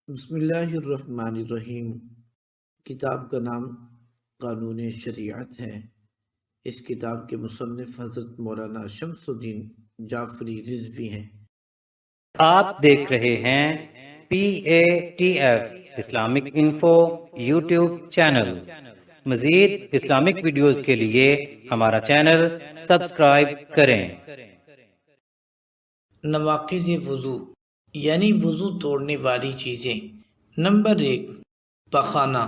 بسم اللہ الرحمن الرحیم۔ کتاب کا نام قانون شریعت ہے۔ اس کتاب کے مصنف حضرت مولانا شمس الدین جعفری رضوی ہیں۔ آپ دیکھ رہے ہیں PATF Islamic info YouTube channel. مزید اسلامک ویڈیوز کے لیے ہمارا چینل سبسکرائب کریں۔ نواقض وضو یعنی وضو توڑنے والی چیزیں۔ نمبر 1 پخانہ،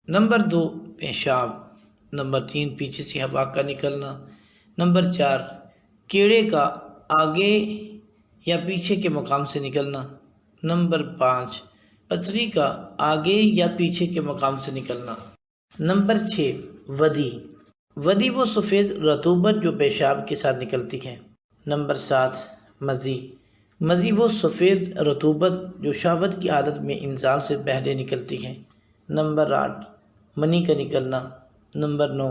نمبر 2 پیشاب، نمبر 3 پیچھے سے ہوا کا نکلنا، نمبر 4 کیڑے کا آگے یا پیچھے کے مقام سے نکلنا، نمبر 5 پتھری کا آگے یا پیچھے کے مقام سے نکلنا، نمبر 6 ودی وہ سفید رطوبت جو پیشاب کے ساتھ نکلتی ہے، نمبر 7 مزی وہ سفید رطوبت جو شہوت کی حالت میں انزال سے پہلے نکلتی ہے، نمبر 8 منی کا نکلنا، نمبر 9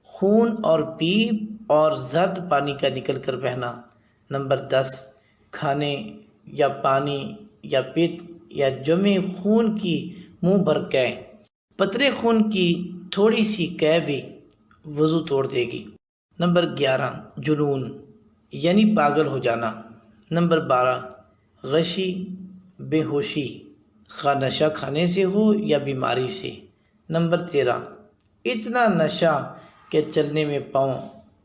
خون اور پیپ اور زرد پانی کا نکل کر بہنا، نمبر 10 کھانے یا پانی یا پت یا جمع خون کی منہ بھر قے، قطرے خون کی تھوڑی سی قے بھی وضو توڑ دے گی، نمبر 11 جنون یعنی پاگل ہو جانا، نمبر 12 غشی بے ہوشی، خواہ نشہ کھانے سے ہو یا بیماری سے، نمبر 13 اتنا نشہ کہ چلنے میں پاؤں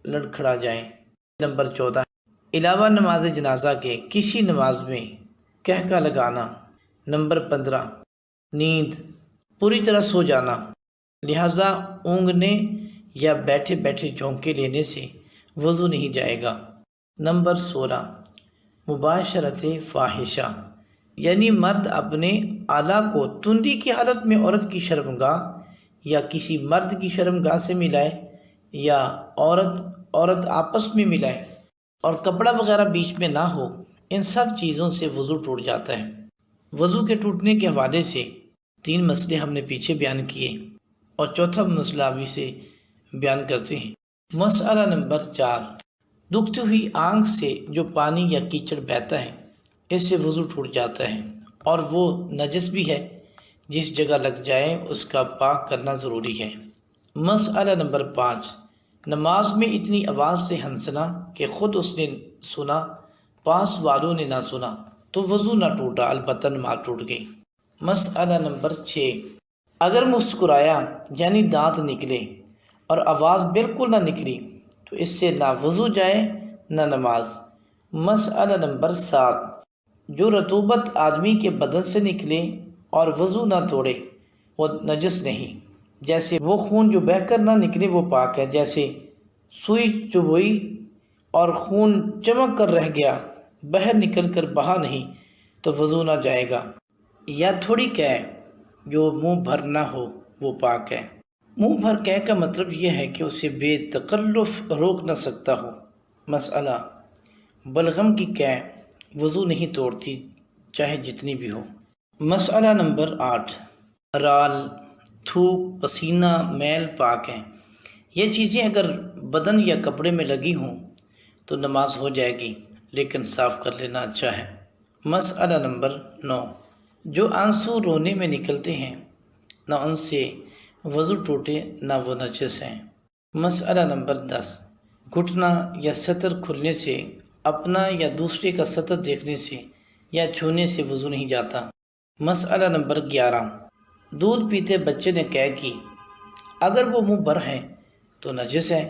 لڑکھڑا جائیں، نمبر 14 علاوہ نماز جنازہ کے کسی نماز میں قہقہ لگانا، نمبر 15 نیند پوری طرح سو جانا، لہذا اونگنے یا بیٹھے بیٹھے جھونکے لینے سے وضو نہیں جائے گا، نمبر 16 مباشرت فاحشہ یعنی مرد اپنے اعلیٰ کو تندی کی حالت میں عورت کی شرمگاہ یا کسی مرد کی شرمگاہ سے ملائے یا عورت آپس میں ملائے اور کپڑا وغیرہ بیچ میں نہ ہو، ان سب چیزوں سے وضو ٹوٹ جاتا ہے۔ وضو کے ٹوٹنے کے حوالے سے 3 مسئلے ہم نے پیچھے بیان کیے اور چوتھا مسئلہ ابھی سے بیان کرتے ہیں۔ مسئلہ نمبر 4 دکھتی ہوئی آنکھ سے جو پانی یا کیچڑ بہتا ہے اس سے وضو ٹوٹ جاتا ہے اور وہ نجس بھی ہے، جس جگہ لگ جائے اس کا پاک کرنا ضروری ہے۔ مسئلہ نمبر 5 نماز میں اتنی آواز سے ہنسنا کہ خود اس نے سنا پاس والوں نے نہ سنا تو وضو نہ ٹوٹا، البتہ نماز ٹوٹ گئی۔ مسئلہ نمبر 6 اگر مسکرایا یعنی دانت نکلے اور آواز بالکل نہ نکلی تو اس سے نہ وضو جائے نہ نماز۔ مسئلہ نمبر 7 جو رطوبت آدمی کے بدن سے نکلے اور وضو نہ توڑے وہ نجس نہیں، جیسے وہ خون جو بہہ کر نہ نکلے وہ پاک ہے، جیسے سوئی چبھوئی اور خون چمک کر رہ گیا باہر نکل کر بہا نہیں تو وضو نہ جائے گا، یا تھوڑی قے جو منہ بھر نہ ہو وہ پاک ہے۔ منہ بھر قے کا مطلب یہ ہے کہ اسے بے تکلف روک نہ سکتا ہو۔ مسئلہ بلغم کی قے وضو نہیں توڑتی چاہے جتنی بھی ہو۔ مسئلہ نمبر 8 رال، تھوک، پسینہ، میل پاک ہیں، یہ چیزیں اگر بدن یا کپڑے میں لگی ہوں تو نماز ہو جائے گی، لیکن صاف کر لینا اچھا ہے۔ مسئلہ نمبر 9 جو آنسو رونے میں نکلتے ہیں نہ ان سے وضو ٹوٹے نہ وہ نجس ہیں۔ مسئلہ نمبر 10 گھٹنا یا سطر کھلنے سے، اپنا یا دوسرے کا سطر دیکھنے سے یا چھونے سے وضو نہیں جاتا۔ مسئلہ نمبر 11 دودھ پیتے بچے نے قے کی، اگر وہ منہ بھر ہے تو نجس ہے،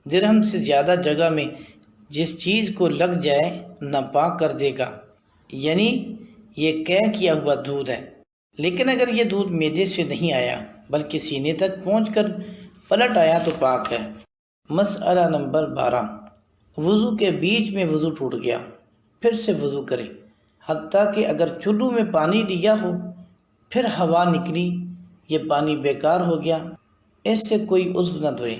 درہم سے زیادہ جگہ میں جس چیز کو لگ جائے ناپاک کر دے گا، یعنی یہ قے کیا ہوا دودھ ہے، لیکن اگر یہ دودھ معدے سے نہیں آیا بلکہ سینے تک پہنچ کر پلٹ آیا تو پاک ہے۔ مسئلہ نمبر 12 وضو کے بیچ میں وضو ٹوٹ گیا پھر سے وضو کرے، حتیٰ کہ اگر چلو میں پانی لیا ہو پھر ہوا نکلی یہ پانی بیکار ہو گیا، اس سے کوئی عضو نہ دھوئے۔